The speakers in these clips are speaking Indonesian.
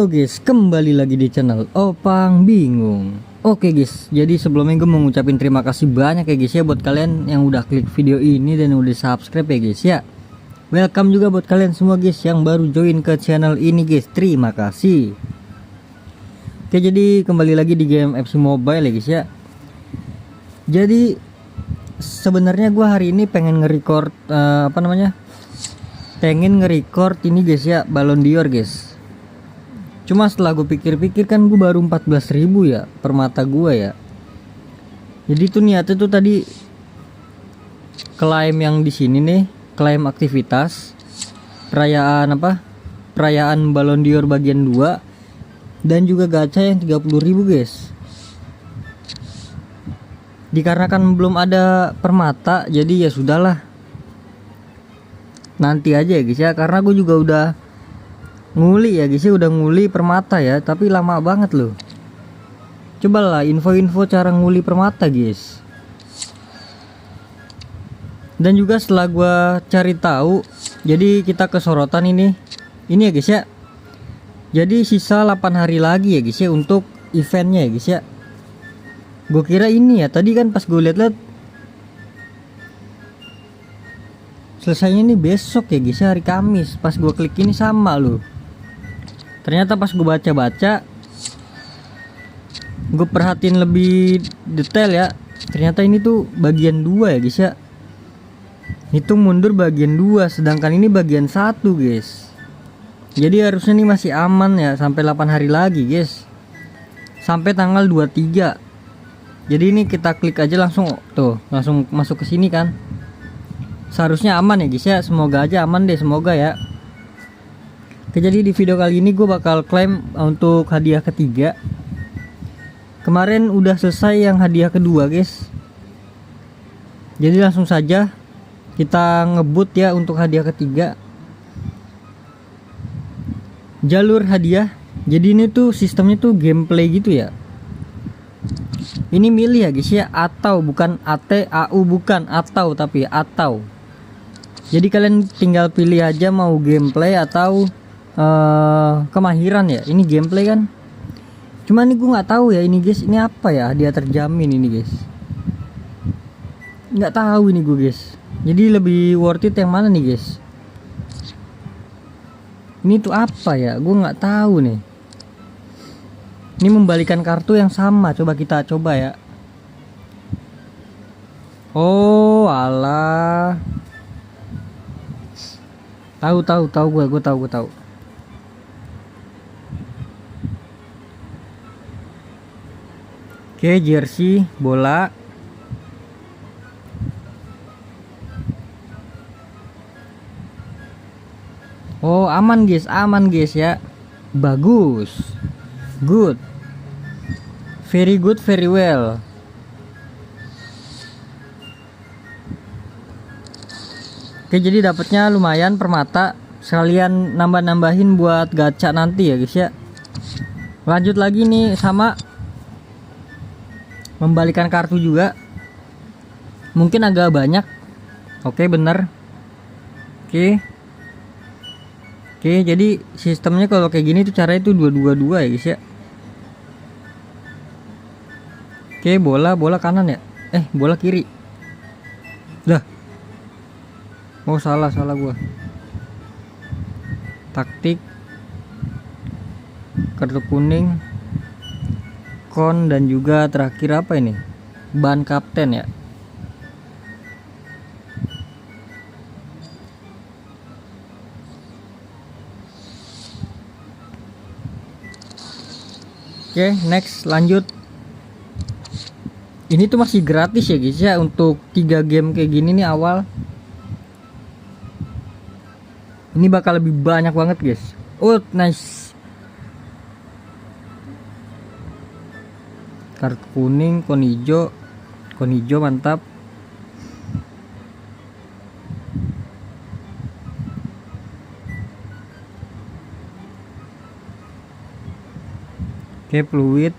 Halo guys, kembali lagi di channel Opang Bingung. Oke guys, jadi sebelumnya gue mau ngucapin terima kasih banyak ya guys ya buat kalian yang udah klik video ini dan udah subscribe ya guys ya. Welcome juga buat kalian semua guys yang baru join ke channel ini guys, terima kasih. Oke, jadi kembali lagi di game FC Mobile ya guys ya. Jadi sebenarnya gue hari ini pengen nge-record pengen nge-record ini guys ya, Ballon d'Or guys. Cuma setelah gue pikir-pikir kan gue baru 14.000 ya per mata gue ya. Jadi tuh niatnya tuh tadi klaim yang di sini nih, klaim aktivitas perayaan perayaan Ballon d'Or bagian 2 dan juga gacha yang 30.000 guys. Dikarenakan belum ada permata jadi ya sudahlah, nanti aja ya guys ya, karena gue juga udah nguli ya guys ya, udah nguli permata ya, tapi lama banget loh. Cobalah info-info cara nguli permata guys. Dan juga setelah gua cari tahu, jadi kita ke sorotan ini ya guys ya. Jadi sisa 8 hari lagi ya guys ya untuk eventnya ya guys ya. Gue kira ini ya, tadi kan pas gue lihat selesainya ini besok ya guys ya, hari Kamis. Pas gue klik ini sama loh. Ternyata pas gue baca-baca, gue perhatiin lebih detail ya, ternyata ini tuh bagian 2 ya guys ya. Hitung mundur bagian 2, sedangkan ini bagian 1 guys. Jadi harusnya ini masih aman ya sampai 8 hari lagi guys, sampai tanggal 23. Jadi ini kita klik aja langsung tuh, langsung masuk ke sini kan. Seharusnya aman ya guys ya, semoga aja aman deh, semoga ya. Oke, jadi di video kali ini gue bakal klaim untuk hadiah ketiga. Kemarin udah selesai yang hadiah kedua guys. Jadi langsung saja kita ngebut ya untuk hadiah ketiga. Jalur hadiah. Jadi ini tuh sistemnya tuh gameplay gitu ya. Ini milih ya guys ya, atau bukan AU, bukan atau, tapi atau. Jadi kalian tinggal pilih aja mau gameplay atau kemahiran ya. Ini gameplay kan. Cuma ini gue nggak tahu ya ini guys, ini apa ya, dia terjamin ini guys. Nggak tahu ini gue guys. Jadi lebih worth it yang mana nih guys? Ini tuh apa ya? Gue nggak tahu nih. Ini membalikan kartu yang sama. Coba kita coba ya. Oh alah. Tahu gue tahu. Oke, jersey bola. Oh, aman guys ya. Bagus. Good. Very good, very well. Oke, jadi dapatnya lumayan permata. Sekalian nambah-nambahin buat gacha nanti ya guys ya. Lanjut lagi nih sama membalikan kartu juga, mungkin agak banyak. Oke, bener. Oke, jadi sistemnya kalau kayak gini tuh caranya itu 222 ya guys ya. Oke, bola kanan ya, bola kiri dah. Oh salah gua. Taktik, kartu kuning, kon, dan juga terakhir apa ini, ban kapten ya. Oke, next, lanjut. Ini tuh masih gratis ya guys ya untuk 3 game kayak gini nih awal. Ini bakal lebih banyak banget guys. Oh nice. Kartu kuning, kon hijau mantap. Oke, fluid.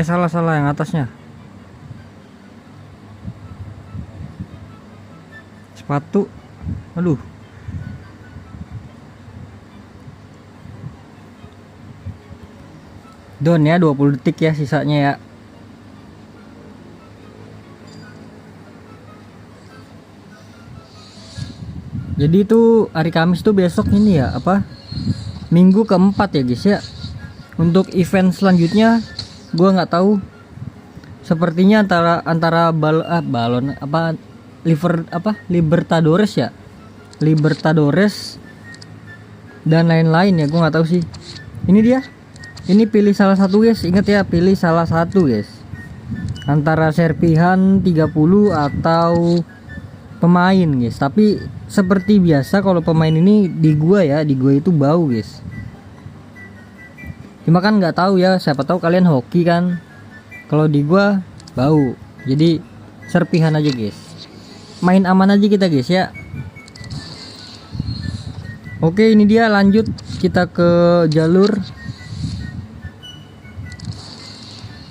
Salah yang atasnya. Sepatu. Aduh. Down ya, 20 detik ya sisanya ya. Jadi itu hari Kamis tuh besok ini ya, apa? Minggu keempat ya guys ya. Untuk event selanjutnya gua nggak tahu. Sepertinya antara balon apa Libertadores ya. Libertadores dan lain-lain ya, gua nggak tahu sih. Ini dia. Ini pilih salah satu guys, ingat ya, pilih salah satu guys. Antara serpihan 30 atau pemain guys. Tapi seperti biasa kalau pemain ini di gua itu bau guys. Cuma kan nggak tahu ya, siapa tahu kalian hoki kan. Kalau di gua bau. Jadi serpihan aja guys. Main aman aja kita guys ya. Oke, ini dia, lanjut kita ke jalur.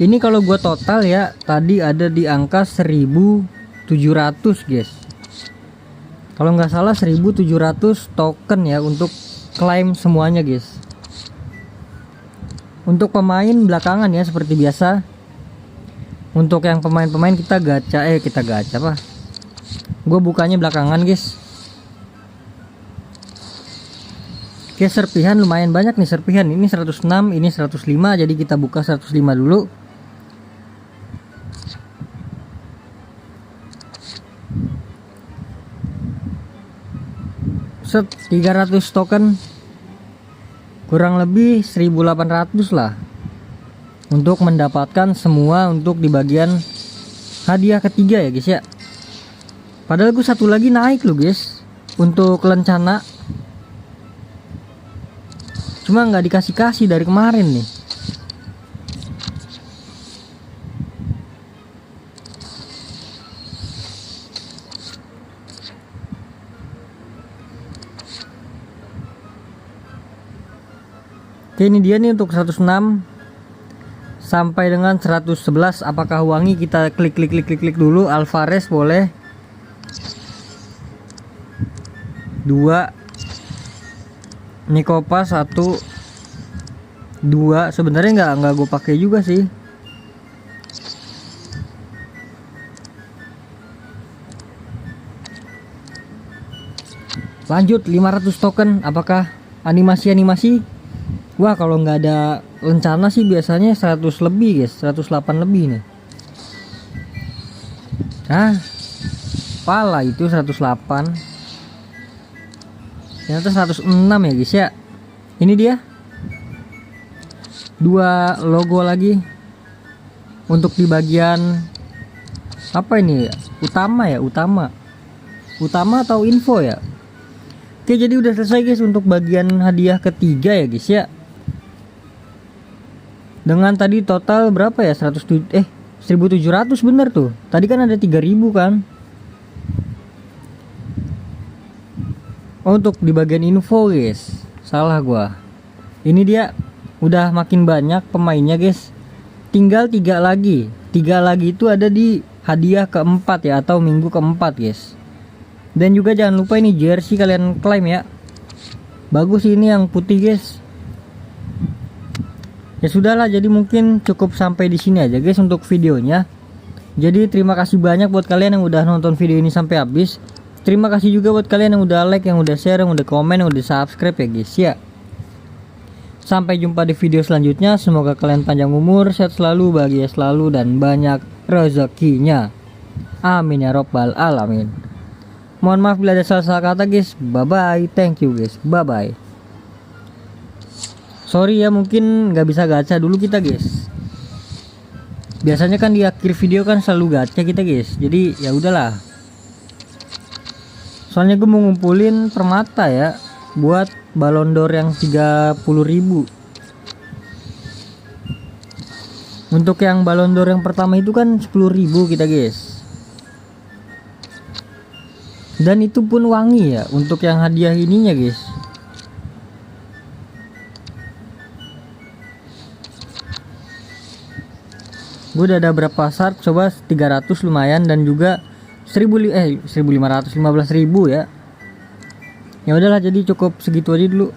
Ini kalau gua total ya, tadi ada di angka 1700 guys. Kalau nggak salah 1700 token ya untuk klaim semuanya guys. Untuk pemain belakangan ya seperti biasa. Untuk yang pemain-pemain kita gacha apa? Gue bukanya belakangan guys. Oke, serpihan lumayan banyak nih serpihan. Ini 106, ini 105, jadi kita buka 105 dulu. Set 300 token, kurang lebih 1800 lah untuk mendapatkan semua untuk di bagian hadiah ketiga ya guys ya. Padahal gue satu lagi naik loh guys untuk lencana, cuma nggak dikasih dari kemarin nih. Oke, ini dia nih untuk 106 sampai dengan 111. Apakah wangi? Kita klik dulu. Alvarez boleh 2, Nikopa 1, 2. Sebenarnya nggak gue pakai juga sih. Lanjut 500 token. Apakah animasi? Wah, kalau nggak ada lencana sih biasanya 100 lebih guys, 108 lebih nih. Nah, pala itu 108. Ternyata 106 ya guys ya. Ini dia. 2 logo lagi. Untuk di bagian apa ini ya? Utama atau info ya. Oke, jadi udah selesai guys untuk bagian hadiah ketiga ya guys ya. Dengan tadi total berapa ya? 1700 bener tuh. Tadi kan ada 3000 kan. Oh, untuk di bagian info guys, salah gua. Ini dia, udah makin banyak pemainnya guys. Tinggal 3 lagi. 3 lagi itu ada di hadiah keempat ya, atau minggu keempat guys. Dan juga jangan lupa ini jersey kalian klaim ya. Bagus ini yang putih guys. Ya sudahlah, jadi mungkin cukup sampai di sini aja guys untuk videonya. Jadi terima kasih banyak buat kalian yang udah nonton video ini sampai habis. Terima kasih juga buat kalian yang udah like, yang udah share, yang udah komen, yang udah subscribe ya guys ya. Sampai jumpa di video selanjutnya. Semoga kalian panjang umur, sehat selalu, bahagia selalu, dan banyak rezekinya. Amin ya robbal alamin. Mohon maaf bila ada salah kata guys. Bye bye. Thank you guys. Bye bye. Sorry ya, mungkin nggak bisa gacha dulu kita guys. Biasanya kan di akhir video kan selalu gacha kita guys. Jadi ya udahlah. Soalnya gue mau ngumpulin permata ya buat Ballon d'Or yang 30.000. Untuk yang Ballon d'Or yang pertama itu kan 10.000 kita guys. Dan itu pun wangi ya untuk yang hadiah ininya guys. Gue udah ada berapa start, coba 300 lumayan, dan juga 1515 ya. Ya udahlah, jadi cukup segitu aja dulu.